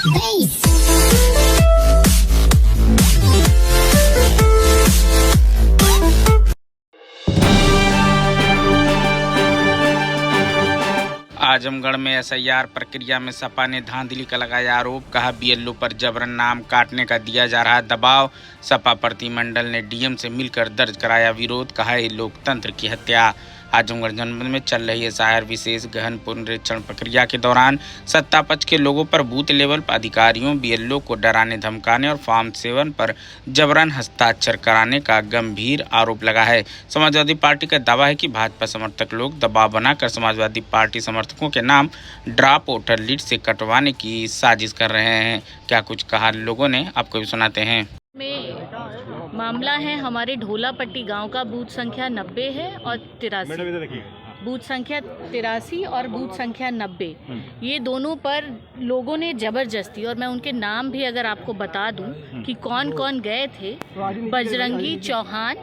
आजमगढ़ में एसआईआर प्रक्रिया में सपा ने धांधली का लगाया आरोप। कहा बीएलओ पर जबरन नाम काटने का दिया जा रहा दबाव। सपा प्रतिमंडल ने डीएम से मिलकर दर्ज कराया विरोध। कहा ये लोकतंत्र की हत्या। आजमगढ़ जनपद में चल रही एसआईआर विशेष गहन पुनरीक्षण प्रक्रिया के दौरान सत्ता पक्ष के लोगों पर बूथ लेवल पर अधिकारियों बीएलओ को डराने धमकाने और फॉर्म 7 पर जबरन हस्ताक्षर कराने का गंभीर आरोप लगा है। समाजवादी पार्टी का दावा है कि भाजपा समर्थक लोग दबाव बनाकर समाजवादी पार्टी समर्थकों के नाम ड्राप वोटर लिस्ट से कटवाने की साजिश कर रहे हैं। क्या कुछ कहा लोगों ने, आपको भी सुनाते हैं। मामला है हमारे ढोलापट्टी गांव का। बूथ संख्या 90 है और 83, बूथ संख्या 83 और बूथ संख्या 90, ये दोनों पर लोगों ने ज़बरदस्ती, और मैं उनके नाम भी अगर आपको बता दूं कि कौन कौन गए थे, बजरंगी चौहान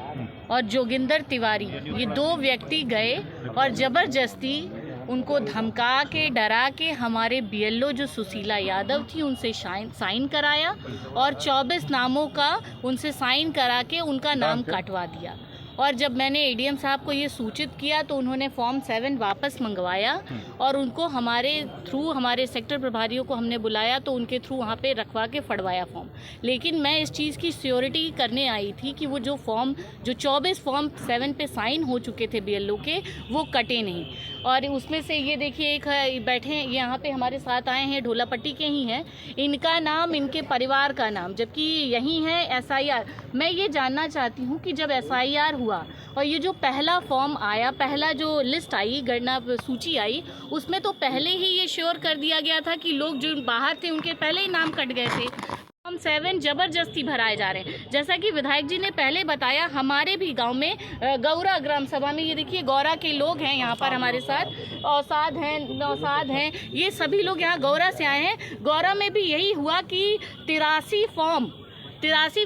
और जोगिंदर तिवारी, ये 2 व्यक्ति गए और ज़बरदस्ती उनको धमका के डरा के हमारे बीएलओ जो सुशीला यादव थी उनसे साइन कराया और 24 नामों का उनसे साइन करा के उनका नाम कटवा दिया। और जब मैंने एडीएम साहब को ये सूचित किया तो उन्होंने फॉर्म 7 वापस मंगवाया और उनको हमारे थ्रू, हमारे सेक्टर प्रभारियों को हमने बुलाया तो उनके थ्रू वहाँ पे रखवा के फड़वाया फॉर्म। लेकिन मैं इस चीज़ की श्योरिटी करने आई थी कि वो जो 24 फॉर्म 7 पे साइन हो चुके थे बीएलओ के, वो कटे नहीं। और उसमें से ये देखिए एक बैठे हैं, यहाँ पे हमारे साथ आए हैं, ढोलापट्टी के ही हैं, इनका नाम, इनके परिवार का नाम, जबकि यही है एसआईआर। मैं ये जानना चाहती हूँ कि जब एसआईआर हुआ और ये जो पहला फॉर्म आया, पहला जो लिस्ट आई, गणना सूची आई, उसमें तो पहले ही ये श्योर कर दिया गया था कि लोग जो बाहर थे उनके पहले ही नाम कट गए थे। फॉर्म 7 जबरदस्ती भराए जा रहे हैं। जैसा कि विधायक जी ने पहले बताया, हमारे भी गांव में गौरा ग्राम सभा में, ये देखिए गौरा के लोग हैं यहाँ पर हमारे साथ, औसाद हैं, नौसाद हैं, ये सभी लोग यहाँ गौरा से आए हैं। गौरा में भी यही हुआ कि 83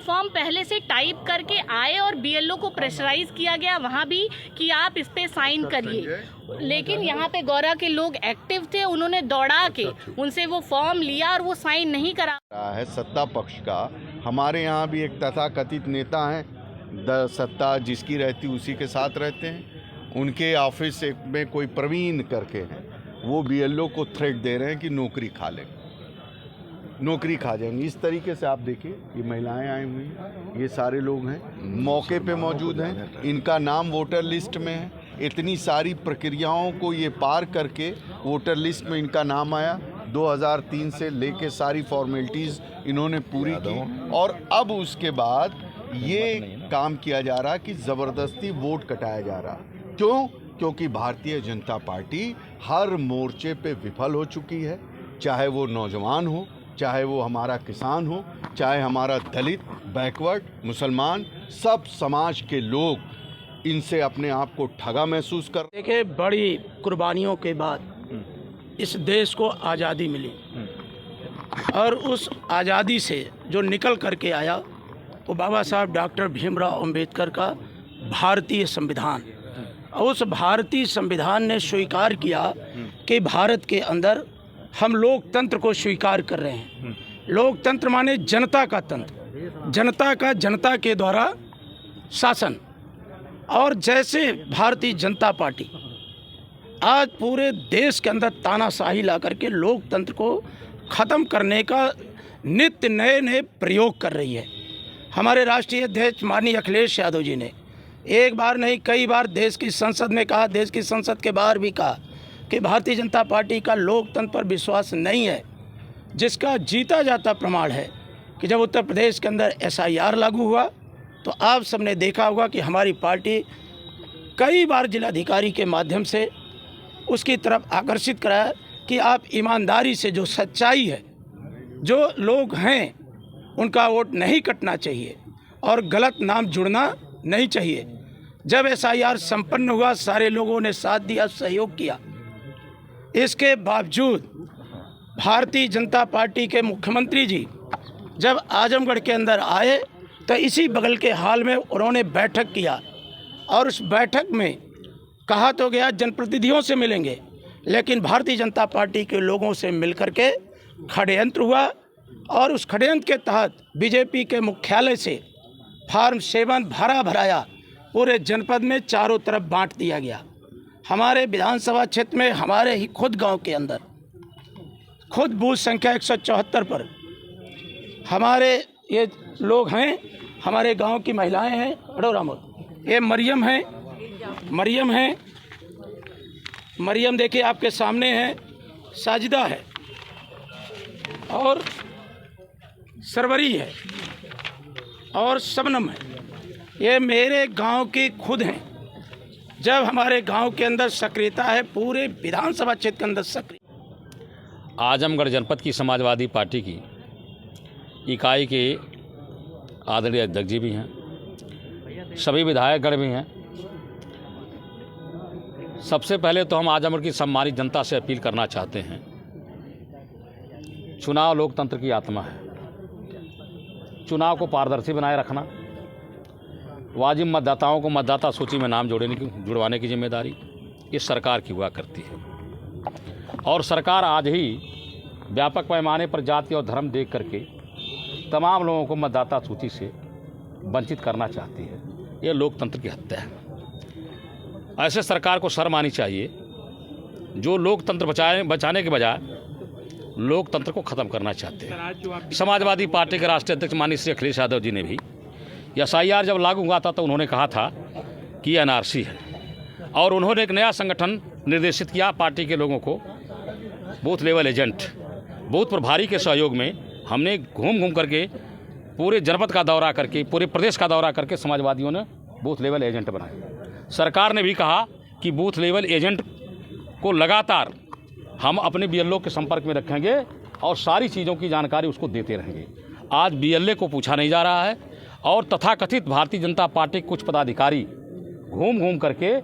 फॉर्म पहले से टाइप करके आए और बीएलओ को प्रेशराइज किया गया वहाँ भी कि आप इस पे साइन करिए। लेकिन यहाँ पे गौरा के लोग एक्टिव थे, उन्होंने दौड़ा के उनसे वो फॉर्म लिया और वो साइन नहीं करा है। सत्ता पक्ष का हमारे यहाँ भी एक तथाकथित नेता हैं, सत्ता जिसकी रहती उसी के साथ रहते हैं। उनके ऑफिस में कोई प्रवीण करके हैं, वो बीएलओ को थ्रेट दे रहे हैं कि नौकरी खा लेंगे, नौकरी खा जाएंगे। इस तरीके से आप देखिए, ये महिलाएं आई हुई हैं, ये सारे लोग हैं, मौके पे मौजूद हैं, इनका नाम वोटर लिस्ट में है। इतनी सारी प्रक्रियाओं को ये पार करके वोटर लिस्ट में इनका नाम आया। 2003 से लेके सारी फॉर्मेलिटीज़ इन्होंने पूरी की और अब उसके बाद ये काम किया जा रहा कि ज़बरदस्ती वोट कटाया जा रहा। क्यों? क्योंकि भारतीय जनता पार्टी हर मोर्चे पे विफल हो चुकी है, चाहे वो नौजवान हो, चाहे वो हमारा किसान हो, चाहे हमारा दलित, बैकवर्ड, मुसलमान, सब समाज के लोग इनसे अपने आप को ठगा महसूस कर। देखिए, बड़ी कुर्बानियों के बाद इस देश को आज़ादी मिली और उस आज़ादी से जो निकल करके आया वो बाबा साहब डॉक्टर भीमराव अंबेडकर का भारतीय संविधान। उस भारतीय संविधान ने स्वीकार किया कि भारत के अंदर हम लोकतंत्र को स्वीकार कर रहे हैं। लोकतंत्र माने जनता का तंत्र, जनता का जनता के द्वारा शासन। और जैसे भारतीय जनता पार्टी आज पूरे देश के अंदर तानाशाही ला करके लोकतंत्र को ख़त्म करने का नित्य नए नए प्रयोग कर रही है। हमारे राष्ट्रीय अध्यक्ष माननीय अखिलेश यादव जी ने एक बार नहीं कई बार देश की संसद में कहा, देश की संसद के बाहर भी कहा कि भारतीय जनता पार्टी का लोकतंत्र पर विश्वास नहीं है, जिसका जीता जाता प्रमाण है कि जब उत्तर प्रदेश के अंदर एसआईआर लागू हुआ तो आप सबने देखा होगा कि हमारी पार्टी कई बार जिलाधिकारी के माध्यम से उसकी तरफ आकर्षित कराया कि आप ईमानदारी से, जो सच्चाई है, जो लोग हैं उनका वोट नहीं कटना चाहिए और गलत नाम जुड़ना नहीं चाहिए। जब एसआईआर संपन्न हुआ सारे लोगों ने साथ दिया, सहयोग किया। इसके बावजूद भारतीय जनता पार्टी के मुख्यमंत्री जी जब आजमगढ़ के अंदर आए तो इसी बगल के हाल में उन्होंने बैठक किया और उस बैठक में कहा तो गया जनप्रतिनिधियों से मिलेंगे, लेकिन भारतीय जनता पार्टी के लोगों से मिलकर के षड्यंत्र हुआ और उस षड्यंत्र के तहत बीजेपी के मुख्यालय से फार्म 7 भरा भराया पूरे जनपद में चारों तरफ बांट दिया गया। हमारे विधानसभा क्षेत्र में हमारे ही खुद गांव के अंदर खुद बूथ संख्या 174 पर हमारे ये लोग हैं, हमारे गांव की महिलाएं हैं। ये मरियम है, मरियम देखिए आपके सामने है, साजिदा है और सरवरी है और शबनम है। ये मेरे गांव की खुद हैं। जब हमारे गांव के अंदर सक्रियता है, पूरे विधानसभा क्षेत्र के अंदर सक्रिय। आजमगढ़ जनपद की समाजवादी पार्टी की इकाई के आदरणीय अध्यक्ष जी भी हैं, सभी विधायकगण भी हैं। सबसे पहले तो हम आजमगढ़ की सम्मानित जनता से अपील करना चाहते हैं, चुनाव लोकतंत्र की आत्मा है। चुनाव को पारदर्शी बनाए रखना, वाजिब मतदाताओं को मतदाता सूची में नाम जुड़वाने की जिम्मेदारी इस सरकार की हुआ करती है। और सरकार आज ही व्यापक पैमाने पर जाति और धर्म देख करके तमाम लोगों को मतदाता सूची से वंचित करना चाहती है। ये लोकतंत्र की हत्या है। ऐसे सरकार को शर्म आनी चाहिए जो लोकतंत्र बचाने के बजाय लोकतंत्र को ख़त्म करना चाहते हैं। समाजवादी पार्टी के राष्ट्रीय अध्यक्ष माननीय श्री अखिलेश यादव जी ने भी SIR जब लागू हुआ था तो उन्होंने कहा था कि NRC है, और उन्होंने एक नया संगठन निर्देशित किया पार्टी के लोगों को, बूथ लेवल एजेंट। बूथ प्रभारी के सहयोग में हमने घूम करके पूरे जनपद का दौरा करके, पूरे प्रदेश का दौरा करके समाजवादियों ने बूथ लेवल एजेंट बनाए। सरकार ने भी कहा कि बूथ लेवल एजेंट को लगातार हम अपने BLO के संपर्क में रखेंगे और सारी चीज़ों की जानकारी उसको देते रहेंगे। आज BLA को पूछा नहीं जा रहा है और तथाकथित भारतीय जनता पार्टी के कुछ पदाधिकारी घूम करके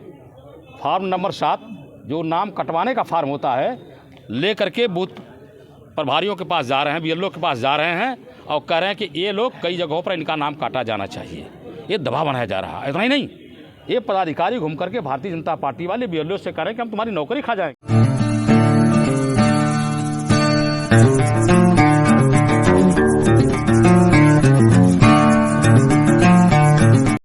फार्म नंबर 7 जो नाम कटवाने का फार्म होता है ले करके बूथ प्रभारियों के पास जा रहे हैं, BLO के पास जा रहे हैं और कह रहे हैं कि ये लोग कई जगहों पर इनका नाम काटा जाना चाहिए। ये दबाव बनाया जा रहा है। इतना ही नहीं, ये पदाधिकारी घूम करके भारतीय जनता पार्टी वाले BLO से कह रहे हैं कि हम तुम्हारी नौकरी खा जाएंगे।